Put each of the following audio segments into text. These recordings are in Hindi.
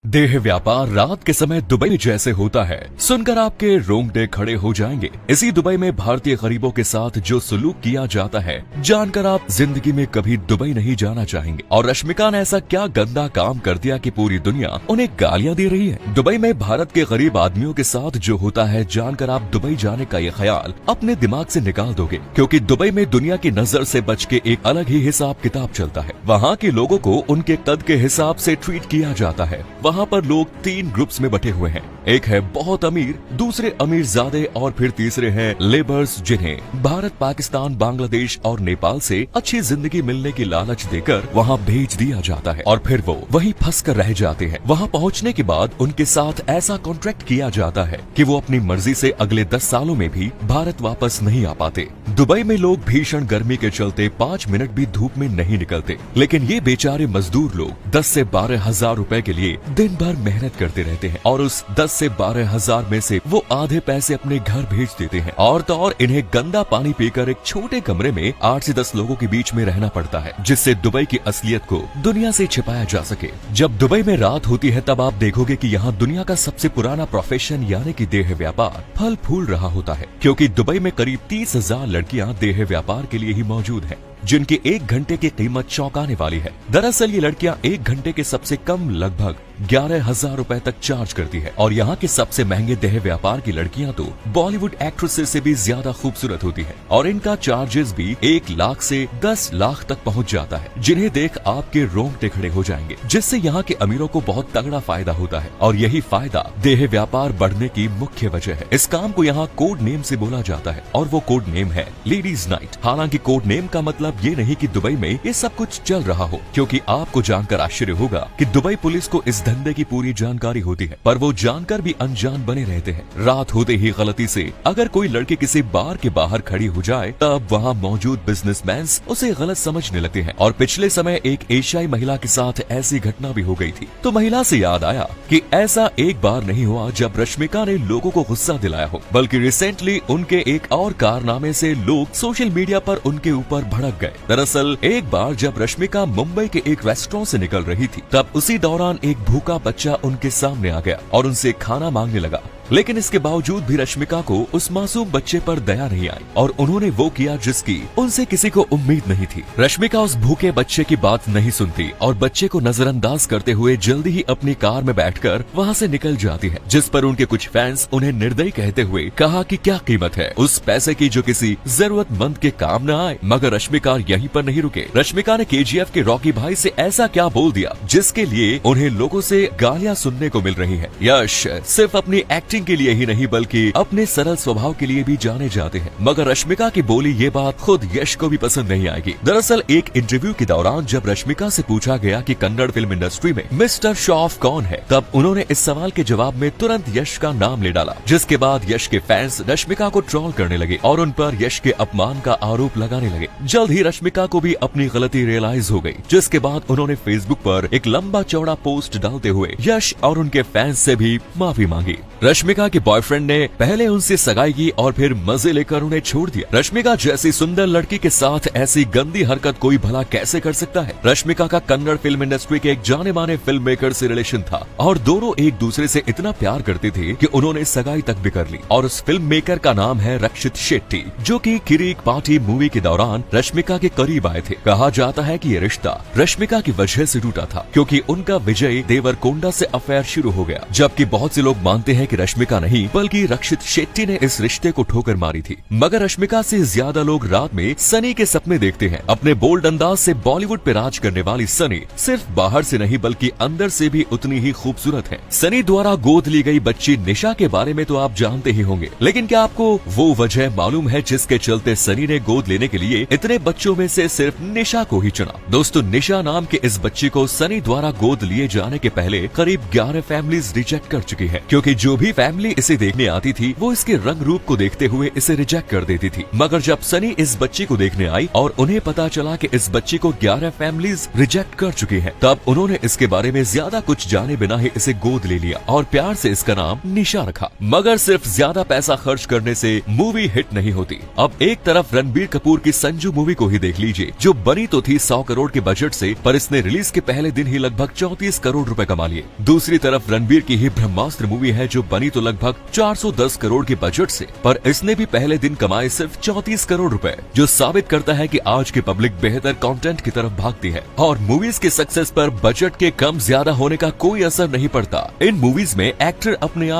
देह व्यापार रात के समय दुबई जैसे होता है, सुनकर आपके रोंगटे खड़े हो जाएंगे। इसी दुबई में भारतीय गरीबों के साथ जो सलूक किया जाता है, जानकर आप जिंदगी में कभी दुबई नहीं जाना चाहेंगे। और रश्मिका ने ऐसा क्या गंदा काम कर दिया कि पूरी दुनिया उन्हें गालियां दे रही है। दुबई में भारत के गरीब आदमियों के साथ जो होता है, जानकर आप दुबई जाने का ये ख्याल अपने दिमाग से निकाल दोगे, क्योंकि दुबई में दुनिया की नजर से बच के एक अलग ही हिसाब किताब चलता है। वहाँ के लोगों को उनके कद के हिसाब से ट्रीट किया जाता है। वहाँ पर लोग 3 ग्रुप्स में बटे हुए हैं। एक है बहुत अमीर, दूसरे अमीरजादे और फिर तीसरे हैं लेबर्स, जिन्हें भारत, पाकिस्तान, बांग्लादेश और नेपाल से अच्छी जिंदगी मिलने की लालच देकर वहाँ भेज दिया जाता है और फिर वो वहीं फंस कर रह जाते हैं। वहाँ पहुँचने के बाद उनके साथ ऐसा कॉन्ट्रैक्ट किया जाता है कि वो अपनी मर्जी से अगले 10 सालों में भी भारत वापस नहीं आ पाते। दुबई में लोग भीषण गर्मी के चलते 5 मिनट भी धूप में नहीं निकलते, लेकिन ये बेचारे मजदूर लोग 10 से 12 हजार रुपए के लिए दिन भर मेहनत करते रहते हैं और उस 10 से 12 हजार में से वो आधे पैसे अपने घर भेज देते हैं। और तो और इन्हें गंदा पानी पीकर एक छोटे कमरे में 8 से 10 लोगों के बीच में रहना पड़ता है, जिससे दुबई की असलियत को दुनिया से छिपाया जा सके। जब दुबई में रात होती है, तब आप देखोगे कि यहाँ दुनिया का सबसे पुराना प्रोफेशन यानी कि देह व्यापार फल फूल रहा होता है, क्योंकि दुबई में करीब 30,000 लड़कियाँ देह व्यापार के लिए ही मौजूद हैं, जिनकी 1 घंटे की कीमत चौंकाने वाली है। दरअसल ये लड़कियां 1 घंटे के सबसे कम लगभग 11,000 रुपए तक चार्ज करती है। और यहाँ के सबसे महंगे देह व्यापार की लड़कियां तो बॉलीवुड एक्ट्रेसेस से भी ज्यादा खूबसूरत होती है और इनका चार्जेस भी 1 लाख से 10 लाख तक पहुँच जाता है, जिन्हें देख आपके रोंगटे खड़े हो जाएंगे। जिससे यहाँ के अमीरों को बहुत तगड़ा फायदा होता है और यही फायदा देह व्यापार बढ़ने की मुख्य वजह है। इस काम को यहाँ कोड नेम से बोला जाता है और वो कोड नेम है लेडीज नाइट। हालांकि कोड नेम का मतलब ये नहीं कि दुबई में ये सब कुछ चल रहा हो, क्योंकि आपको जानकर आश्चर्य होगा कि दुबई पुलिस को इस धंधे की पूरी जानकारी होती है, पर वो जानकर भी अनजान बने रहते हैं। रात होते ही गलती से अगर कोई लड़की किसी बार के बाहर खड़ी हो जाए, तब वहाँ मौजूद बिजनेसमैन उसे गलत समझने लगते हैं। और पिछले समय एक एशियाई महिला के साथ ऐसी घटना भी हो गई थी, तो महिला से याद आया कि ऐसा एक बार नहीं हुआ जब रश्मिका ने लोगों को गुस्सा दिलाया हो, बल्कि रिसेंटली उनके एक और कारनामे से लोग सोशल मीडिया पर उनके ऊपर भड़क गए। दरअसल एक बार जब रश्मिका मुंबई के एक रेस्टोरेंट से निकल रही थी, तब उसी दौरान एक भूखा बच्चा उनके सामने आ गया और उनसे खाना मांगने लगा। लेकिन इसके बावजूद भी रश्मिका को उस मासूम बच्चे पर दया नहीं आई और उन्होंने वो किया जिसकी उनसे किसी को उम्मीद नहीं थी। रश्मिका उस भूखे बच्चे की बात नहीं सुनती और बच्चे को नजरअंदाज करते हुए जल्दी ही अपनी कार में बैठकर वहाँ से निकल जाती है, जिस पर उनके कुछ फैंस उन्हें निर्दयी कहते हुए कहा कि क्या कीमत है उस पैसे की जो किसी जरूरतमंद के काम न आए। मगर रश्मिका यहीं पर नहीं रुके। रश्मिका ने KGF के रॉकी भाई से ऐसा क्या बोल दिया जिसके लिए उन्हें लोगों से गालियां सुनने को मिल रही है। यश सिर्फ अपनी एक्टिंग के लिए ही नहीं बल्कि अपने सरल स्वभाव के लिए भी जाने जाते हैं। मगर रश्मिका की बोली ये बात खुद यश को भी पसंद नहीं आएगी। दरअसल एक इंटरव्यू के दौरान जब रश्मिका से पूछा गया कि कन्नड़ फिल्म इंडस्ट्री में मिस्टर श्रॉफ कौन है, तब उन्होंने इस सवाल के जवाब में तुरंत यश का नाम ले डाला, जिसके बाद यश के फैंस रश्मिका को ट्रोल करने लगे और उन पर यश के अपमान का आरोप लगाने लगे। जल्द ही रश्मिका को भी अपनी गलती रियलाइज हो गई, जिसके बाद उन्होंने फेसबुक पर एक लंबा चौड़ा पोस्ट डालते हुए यश और उनके फैंस से भी माफी मांगी। रश्मिका के बॉयफ्रेंड ने पहले उनसे सगाई की और फिर मजे लेकर उन्हें छोड़ दिया। रश्मिका जैसी सुंदर लड़की के साथ ऐसी गंदी हरकत कोई भला कैसे कर सकता है। रश्मिका का कन्नड़ फिल्म इंडस्ट्री के एक जाने माने फिल्म मेकर से रिलेशन था और दोनों एक दूसरे से इतना प्यार करते थे कि उन्होंने सगाई तक भी कर ली। और उस फिल्म मेकर का नाम है रक्षित शेट्टी, जो कि किरीक पार्टी मूवी के दौरान रश्मिका के करीब आए थे। कहा जाता है कि ये रिश्ता रश्मिका की वजह से टूटा था, क्योंकि उनका विजय देवरकोंडा से अफेयर शुरू हो गया। जबकि बहुत से लोग मानते हैं कि रश्मिका नहीं बल्कि रक्षित शेट्टी ने इस रिश्ते को ठोकर मारी थी। मगर रश्मिका से ज्यादा लोग रात में सनी के सपने देखते हैं। अपने बोल्ड अंदाज से बॉलीवुड पे राज करने वाली सनी सिर्फ बाहर से नहीं बल्कि अंदर से भी उतनी ही खूबसूरत है। सनी द्वारा गोद ली गई बच्ची निशा के बारे में तो आप जानते ही होंगे, लेकिन क्या आपको वो वजह मालूम है जिसके चलते सनी ने गोद लेने के लिए इतने बच्चों में से सिर्फ निशा को ही चुना? दोस्तों, निशा नाम के इस बच्ची को सनी द्वारा गोद लिए जाने के पहले करीब 11 फैमिलीज रिजेक्ट कर चुकी है, क्योंकि जो भी फैमिली इसे देखने आती थी वो इसके रंग रूप को देखते हुए इसे रिजेक्ट कर देती थी। मगर जब सनी इस बच्ची को देखने आई और उन्हें पता चला कि इस बच्ची को 11 फैमिलीज रिजेक्ट कर चुकी हैं, तब उन्होंने इसके बारे में ज्यादा कुछ जाने बिना ही इसे गोद ले लिया और प्यार से इसका नाम निशा रखा। मगर सिर्फ ज्यादा पैसा खर्च करने से मूवी हिट नहीं होती। अब एक तरफ रणबीर कपूर की संजू मूवी को ही देख लीजिए, जो बनी तो थी 100 करोड़ के बजट से, पर इसने रिलीज के पहले दिन ही लगभग 34 करोड़ रुपए कमा लिए। दूसरी तरफ रणबीर की ही ब्रह्मास्त्र मूवी है, जो बनी तो लगभग 410 करोड़ के बजट से, पर इसने भी पहले दिन कमाए सिर्फ 34 करोड़ रुपए, जो साबित करता है कि आज की पब्लिक बेहतर कंटेंट की तरफ भागती है और मूवीज के सक्सेस पर बजट के कम ज्यादा होने का कोई असर नहीं पड़ता। इन मूवीज में एक्टर अपने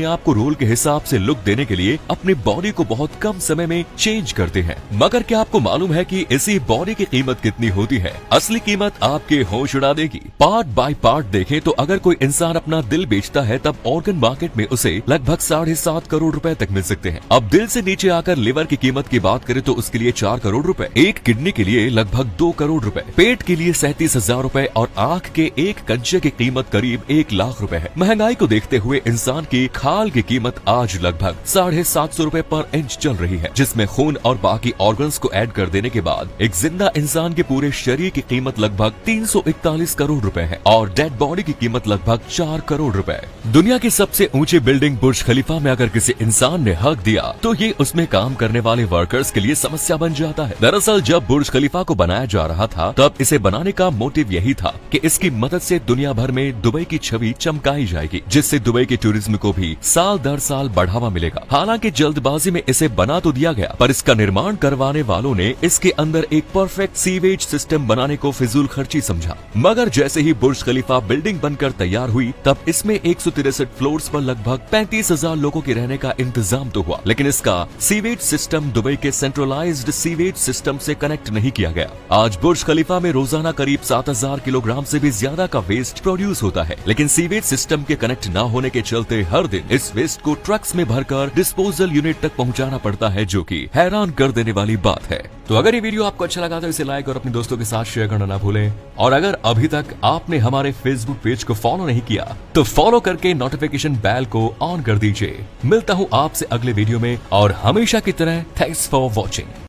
आप को रोल के हिसाब से लुक देने के लिए अपनी बॉडी को बहुत कम समय में चेंज करते हैं। मगर क्या आपको मालूम है कि इसी बॉडी की कीमत कितनी होती है? असली कीमत आपके होश उड़ा देगी। पार्ट बाय पार्ट देखें तो अगर कोई इंसान अपना दिल बेचता है तब ऑर्गन मार्केट में उसे लगभग 7.5 करोड़ रुपए तक मिल सकते हैं। अब दिल से नीचे आकर लिवर की कीमत की बात करें तो उसके लिए 4 करोड़ रुपए, एक किडनी के लिए लगभग 2 करोड़ रुपए, पेट के लिए 37,000 रुपए और आंख के एक कंचे की कीमत करीब 1 लाख रुपए है। महंगाई को देखते हुए इंसान की खाल की कीमत आज लगभग 750 रुपए पर इंच चल रही है, जिसमें खून और बाकी ऑर्गन्स को ऐड कर देने के बाद एक जिंदा इंसान के पूरे शरीर की कीमत लगभग 341 करोड़ रुपए है और डेड बॉडी की कीमत लगभग 4 करोड़ रुपए। दुनिया की सबसे ऊंची बिल्डिंग बुर्ज खलीफा में अगर किसी इंसान ने हक दिया तो ये उसमें काम करने वाले वर्कर्स के लिए समस्या बन जाता है। दरअसल जब बुर्ज खलीफा को बनाया जा रहा था तब इसे बनाने का मोटिव यही था कि इसकी मदद से दुनिया भर में दुबई की छवि चमकाई जाएगी, जिससे दुबई के टूरिज्म को भी साल दर साल बढ़ावा मिलेगा। हालांकि जल्दबाजी में इसे बना तो दिया गया, पर इसका निर्माण करवाने वालों ने इसके अंदर एक परफेक्ट सीवेज सिस्टम बनाने को फिजूल खर्ची समझा। मगर जैसे ही बुर्ज खलीफा बिल्डिंग बनकर तैयार हुई तब इसमें 163 फ्लोर्स पर लगभग 35,000 लोगों के रहने का इंतजाम तो हुआ, लेकिन इसका सीवेज सिस्टम दुबई के सेंट्रलाइज्ड सीवेज सिस्टम से कनेक्ट नहीं किया गया। आज बुर्ज खलीफा में रोजाना करीब 7,000 किलोग्राम से भी ज्यादा का वेस्ट प्रोड्यूस होता है, लेकिन सीवेज सिस्टम के कनेक्ट न होने के चलते हर दिन इस वेस्ट को ट्रक्स में भरकर डिस्पोजल यूनिट तक पहुंचाना पड़ता है, जो कि हैरान कर देने वाली बात है। तो अगर ये वीडियो आपको अच्छा लगा तो इसे लाइक और अपने दोस्तों के साथ शेयर करना ना भूलें, और अगर अभी तक आपने हमारे फेसबुक पेज को फॉलो नहीं किया तो फॉलो करके नोटिफिकेशन बेल को ऑन कर दीजिए। मिलता हूँ आपसे अगले वीडियो में और हमेशा की तरह थैंक्स फॉर वॉचिंग।